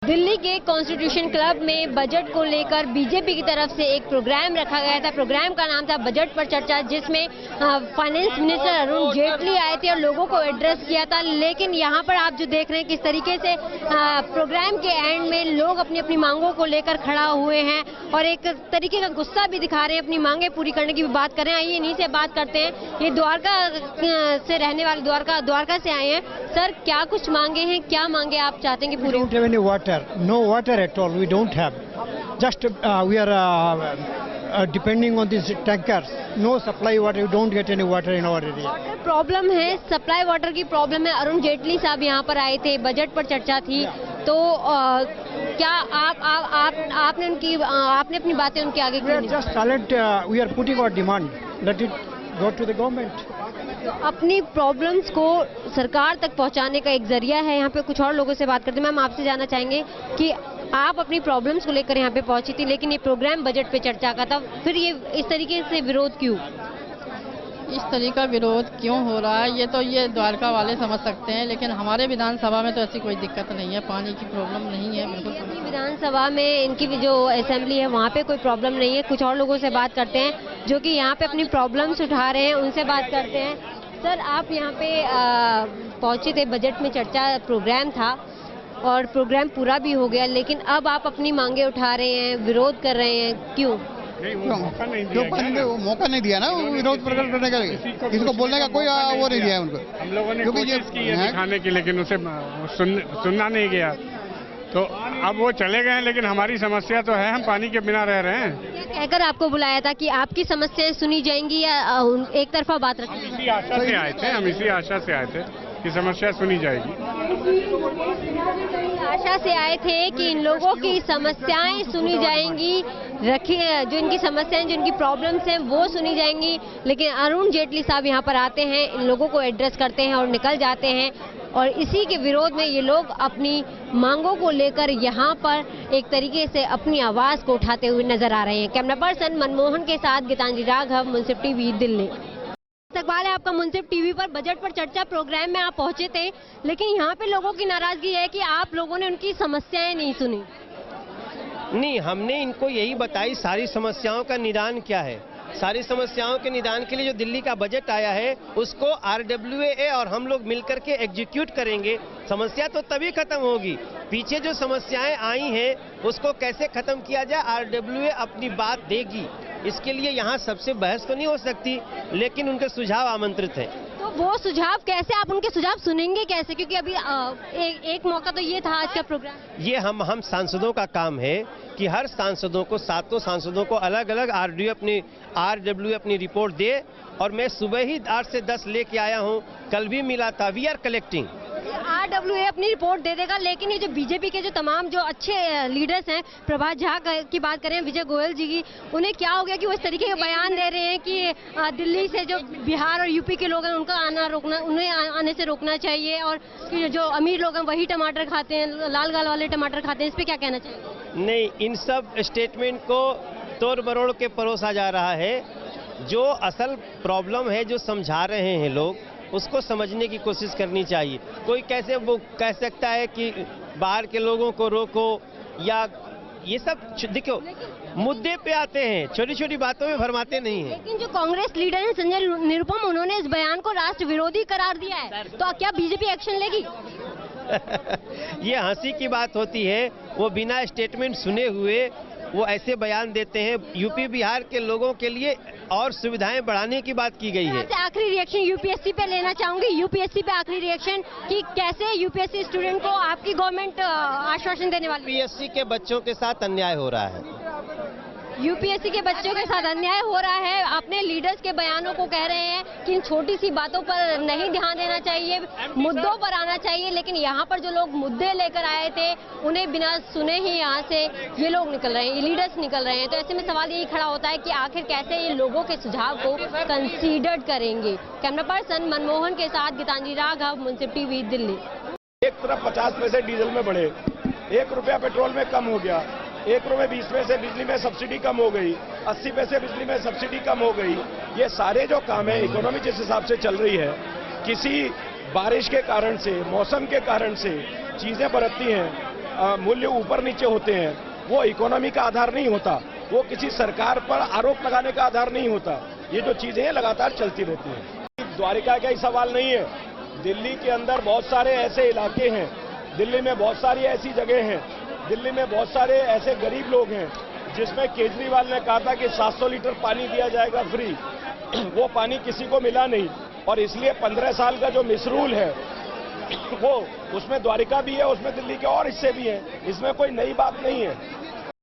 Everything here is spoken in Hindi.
दिल्ली के कॉन्स्टिट्यूशन क्लब में बजट को लेकर बीजेपी की तरफ से एक प्रोग्राम रखा गया था। प्रोग्राम का नाम था बजट पर चर्चा, जिसमें फाइनेंस मिनिस्टर अरुण जेटली आए थे और लोगों को एड्रेस किया था। लेकिन यहाँ पर आप जो देख रहे हैं किस तरीके से प्रोग्राम के एंड में लोग अपनी अपनी मांगों को लेकर खड़ा हुए हैं और एक तरीके का गुस्सा भी दिखा रहे हैं, अपनी मांगे पूरी करने की भी बात कर रहे हैं। आइए इन्हीं से बात करते हैं। ये द्वारका से रहने वाले द्वारका से आए हैं। सर, क्या कुछ मांगे हैं, क्या मांगे आप चाहते हैं कि पूरी? No water at all. We don't have. Just we are depending on these tankers. No supply water. We don't get any water in our area. Water problem है, सप्लाई वाटर की प्रॉब्लम है। अरुण जेटली साहब यहाँ पर आए थे, बजट पर चर्चा थी, तो क्या आपने अपनी बातें उनके आगे We are just silent. We are putting our demand. Let it go to the government. तो अपनी प्रॉब्लम्स को सरकार तक पहुंचाने का एक जरिया है। यहाँ पे कुछ और लोगों से बात करते हैं। मैम, आपसे जानना चाहेंगे कि आप अपनी प्रॉब्लम्स को लेकर यहाँ पे पहुंची थी, लेकिन ये प्रोग्राम बजट पे चर्चा का था, फिर ये इस तरीके से विरोध क्यों? इस तरीके का विरोध क्यों हो रहा है ये द्वारका वाले समझ सकते हैं, लेकिन हमारे विधानसभा में तो ऐसी कोई दिक्कत नहीं है, पानी की प्रॉब्लम नहीं है। बिल्कुल विधानसभा में इनकी जो असेंबली है वहाँ पे कोई प्रॉब्लम नहीं है। कुछ और लोगों से बात करते हैं जो कि यहाँ पे अपनी प्रॉब्लम्स उठा रहे हैं, उनसे बात करते हैं। सर, आप यहाँ पे पहुंचे थे, बजट में चर्चा प्रोग्राम था और प्रोग्राम पूरा भी हो गया, लेकिन अब आप अपनी मांगे उठा रहे हैं, विरोध कर रहे हैं, क्यों? मौका नहीं दिया ना विरोध प्रकट करने का, किसी को बोलने का कोई वो नहीं दिया उनको। हम लोगों ने कोशिश की है दिखाने की, लेकिन उसे सुनना नहीं गया, तो अब वो चले गए। लेकिन हमारी समस्या तो है, हम पानी के बिना रह रहे हैं। क्या कहकर आपको बुलाया था कि आपकी समस्याएं सुनी जाएंगी या एक तरफा बात रखेंगे? हम इसी आशा से आए थे कि समस्या सुनी जाएगी। आशा से आए थे कि इन लोगों की समस्याएं सुनी जाएंगी, जो इनकी समस्याएं, जो इनकी प्रॉब्लम्स हैं वो सुनी जाएंगी। लेकिन अरुण जेटली साहब यहाँ पर आते हैं, इन लोगों को एड्रेस करते हैं और निकल जाते हैं, और इसी के विरोध में ये लोग अपनी मांगों को लेकर यहाँ पर एक तरीके से अपनी आवाज को उठाते हुए नजर आ रहे हैं। कैमरा पर्सन मनमोहन के साथ गीतांजलि राघव, मुंसिफ टीवी, दिल्ली। सवाल है आपका मुंसिफ टीवी पर। बजट पर चर्चा प्रोग्राम में आप पहुंचे थे, लेकिन यहाँ पे लोगों की नाराजगी है कि आप लोगों ने उनकी समस्याएं नहीं सुनी। नहीं, हमने इनको यही बताई सारी समस्याओं का निदान क्या है। सारी समस्याओं के निदान के लिए जो दिल्ली का बजट आया है उसको RWA और हम लोग मिलकर के एग्जीक्यूट करेंगे। समस्या तो तभी खत्म होगी, पीछे जो समस्याएं आई हैं उसको कैसे खत्म किया जाए, RWA अपनी बात देगी। इसके लिए यहाँ सबसे बहस तो नहीं हो सकती, लेकिन उनके सुझाव आमंत्रित हैं। तो वो सुझाव कैसे, आप उनके सुझाव सुनेंगे कैसे? क्योंकि अभी एक मौका तो ये था आज का प्रोग्राम। ये हम सांसदों का काम है कि हर सांसदों को, 7 सांसदों को अलग अलग RWA अपनी रिपोर्ट दे, और मैं सुबह ही 8 से 10 लेके आया हूँ, कल भी मिला था। We are collecting. RWA अपनी रिपोर्ट दे देगा, लेकिन ये जो बीजेपी के जो तमाम जो अच्छे लीडर्स हैं, प्रभात झा की बात करें, विजय गोयल जी की, उन्हें क्या हो गया कि वो इस तरीके के बयान दे रहे हैं कि दिल्ली से जो बिहार और यूपी के लोग हैं उनका उन्हें आने से रोकना चाहिए, और जो अमीर लोग हैं वही टमाटर खाते हैं, लाल गाल वाले टमाटर खाते हैं। इस पर क्या कहना चाहिए? नहीं, इन सब स्टेटमेंट को तोड़ मरोड़ के परोसा जा रहा है। जो असल प्रॉब्लम है, जो समझा रहे हैं लोग, उसको समझने की कोशिश करनी चाहिए। कोई कैसे वो कह सकता है कि बाहर के लोगों को रोको, या ये सब देखो मुद्दे पे आते हैं, छोटी छोटी बातों में भरमाते नहीं हैं। लेकिन जो कांग्रेस लीडर हैं संजय निरुपम, उन्होंने इस बयान को राष्ट्र विरोधी करार दिया है, तो क्या बीजेपी एक्शन लेगी? ये हंसी की बात होती है, वो बिना स्टेटमेंट सुने हुए वो ऐसे बयान देते हैं। यूपी बिहार के लोगों के लिए और सुविधाएं बढ़ाने की बात की गई है। आखिरी रिएक्शन यूपीएससी पे लेना चाहूंगी, यूपीएससी पे आखिरी रिएक्शन कि कैसे यूपीएससी स्टूडेंट को आपकी गवर्नमेंट आश्वासन देने वाली? यूपीएससी के बच्चों के साथ अन्याय हो रहा है। यूपीएससी के बच्चों के साथ अन्याय हो रहा है। अपने लीडर्स के बयानों को कह रहे हैं कि इन छोटी सी बातों पर नहीं ध्यान देना चाहिए, मुद्दों पर आना चाहिए, लेकिन यहाँ पर जो लोग मुद्दे लेकर आए थे उन्हें बिना सुने ही यहाँ से ये लोग निकल रहे हैं, ये लीडर्स निकल रहे हैं। तो ऐसे में सवाल यही खड़ा होता है कि आखिर कैसे ये लोगों के सुझाव को कंसीडर करेंगे। कैमरा पर्सन मनमोहन के साथ गीतांजलि राघव, मुंसिफ टीवी, दिल्ली। एक तरफ 50 पैसे डीजल में बढ़े, 1 रुपया पेट्रोल में कम हो गया, 1 रुपये 20 पैसे बिजली में सब्सिडी कम हो गई, 80 पैसे बिजली में सब्सिडी कम हो गई। ये सारे जो काम है, इकोनॉमी जिस हिसाब से चल रही है, किसी बारिश के कारण से, मौसम के कारण से चीजें बरतती हैं, मूल्य ऊपर नीचे होते हैं, वो इकोनॉमी का आधार नहीं होता, वो किसी सरकार पर आरोप लगाने का आधार नहीं होता। ये जो चीजें हैं लगातार चलती रहती हैं। द्वारिका का ही सवाल नहीं है, दिल्ली के अंदर बहुत सारे ऐसे इलाके हैं, दिल्ली में बहुत सारी ऐसी जगह हैं, दिल्ली में बहुत सारे ऐसे गरीब लोग हैं जिसमें केजरीवाल ने कहा था कि 700 लीटर पानी दिया जाएगा फ्री, वो पानी किसी को मिला नहीं। और इसलिए 15 साल का जो मिसरूल है वो उसमें द्वारिका भी है, उसमें दिल्ली के और हिस्से भी हैं, इसमें कोई नई बात नहीं है।